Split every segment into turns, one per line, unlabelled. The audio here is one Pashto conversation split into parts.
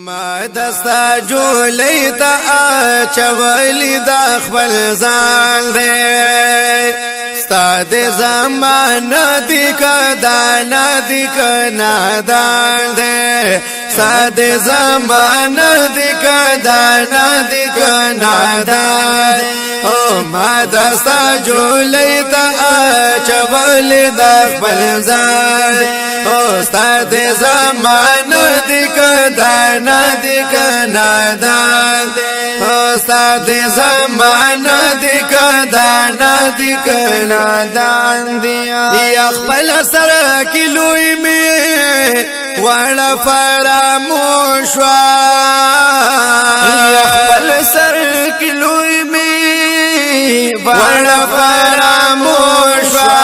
ما دستا جولی تا چولی دا خپل ځان دے ستا دے زمان دی کدانا دی کنادان دے ستا دے زمان دی کدانا دی کنادان او ما دستا جولی تا چولی دا خپل ځان او ستا دے زمان دی کدانا دی کنادان او ستا دے زمان دی کدانا دی کنادان یا خپل سر کلوی می وړه فراموش وا یا خپل سر کلوی می وړه فراموش وا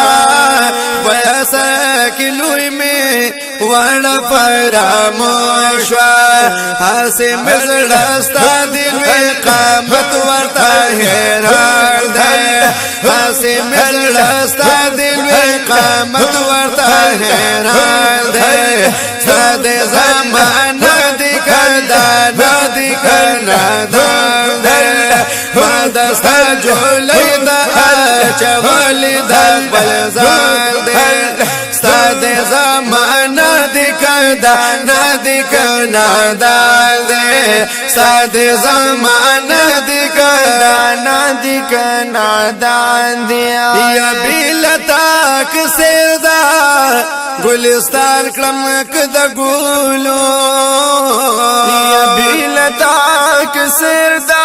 وړه سر کلوی می وړه فراموش وا حسه مزړستا دی قامت ورته حیران ده حسه مزړستا دی قامت ورته حیران ده ساده زمان دی کدانا دی کنادان ده دستا جولی دا چولی دا بلزان ده ساده زمان دی کدانا دی کنادان ده ساده زمان دی کدانا دی کنادان ده یا بیلتا کسی دا گلستان کلم کدا گولو یا بیلتا کسر دا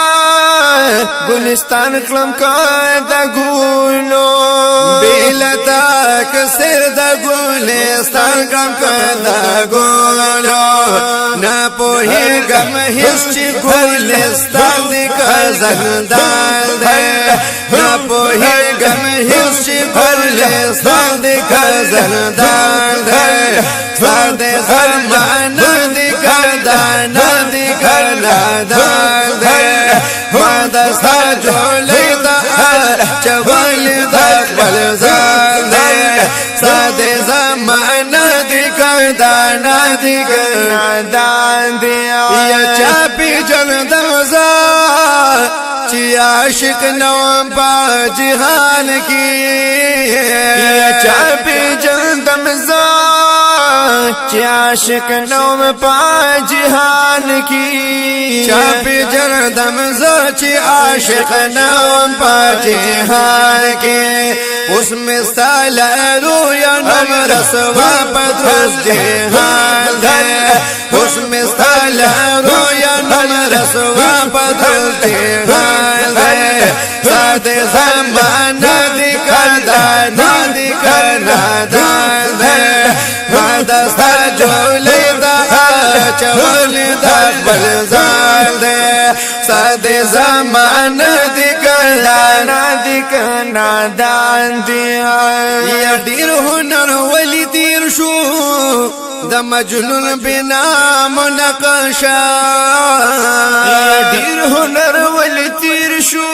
گلستان کلم کدا گولو بیلتا کسر دا گلستان کلم کدا گولو نا پوہی گم ہسچی گلستان دی کزندان دے نا پوہی گم ہسچی گلستان دی کزندان دے ساده زمان دی کدانا دی کنادان دے دستا جولی دا چولی دا خپل ځان دے ساده زمان دی کدانا دی کنادان دے یا چاپی جندم زا چی عاشق نوم پا جہان کی یا چاپی جندم زا چی عاشق نوم پا جہان کی چاپی جندم زا چی عاشق نوم پا جہان کی اس میں سالا رویا نم رسوا پدرس جہان دے اس میں سالا رویا نم رسوا پدرس جہان دے ساده زمان دی کدانا دی کنادان دے دستا جولی دا چولی دا خپل ځان دے ساده زمان دی کدانا دی کنادان دی یا ډیر هنر ولی تیر شو د مجنون بنا منقشا یا ډیر هنر ولی تیر شو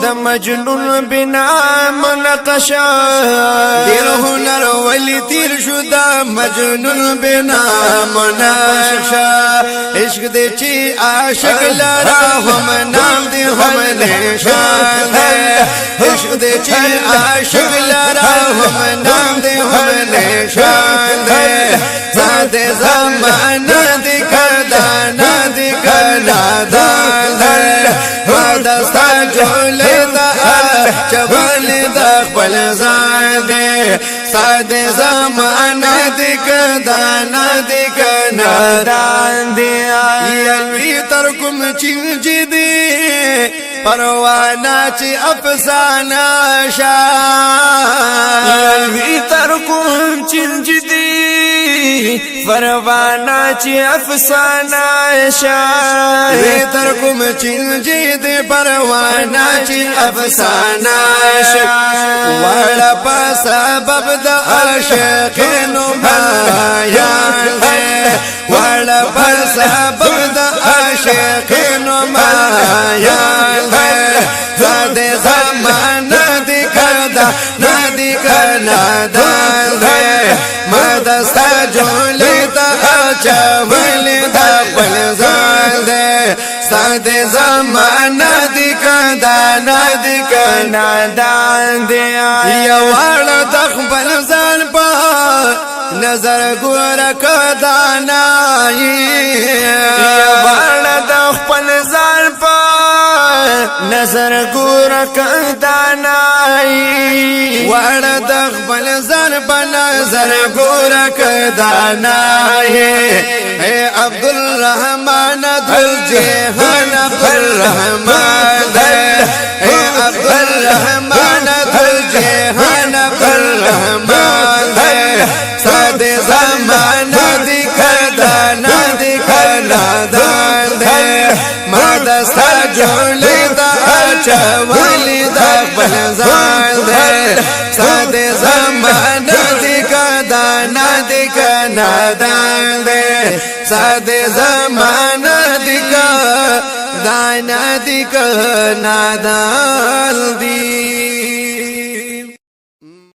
د مجنون بنا منقشا ډیر هنر ولی تیر شو د مجنون بنا منقشا عشق دې چې عاشق لرا هم نام دې هم نشان عشق دې چې عاشق لرا هم نام دې هم نشان ساده زمان دی کدانا دی کنادان دستا جولی دا چولی دا خپل ځان دے ساده زمان دی کدانا دی کنادان دی یلوی تر کوم چنجی دی پروانا چی افسانا شا یلوی تر کوم چنجی دی پروانا چی افسانا شا تر کوم چنجی دی پروانا چی افسانا شا والا پا سبب دا عاشقینو مایان دے والا پا سبب دا عاشقینو مایان دے ساده زمان دی کدانا دی کنادان دے ما دستا جولی تا چولی ولی دا خپل ځان دی ساده زمانہ دی کدانا دی کنادان دی یوړ د خپل ځان په نظر ګور کدانا یوړ د خپل ځان په نظر ګور کدانا وړ د خپل ځان په نظر ګور کدانا اے عبدالرحمن دل جهان عبدالرحمن اے عبدالرحمن دل جهان عبدالرحمن ساد زمان دی کدانا دی کنادان ما دستا جولی دا چولی دا بلزان ساد زمان دی کدانا دی کنادان ساد زمان دی کدانا دی کنادان دی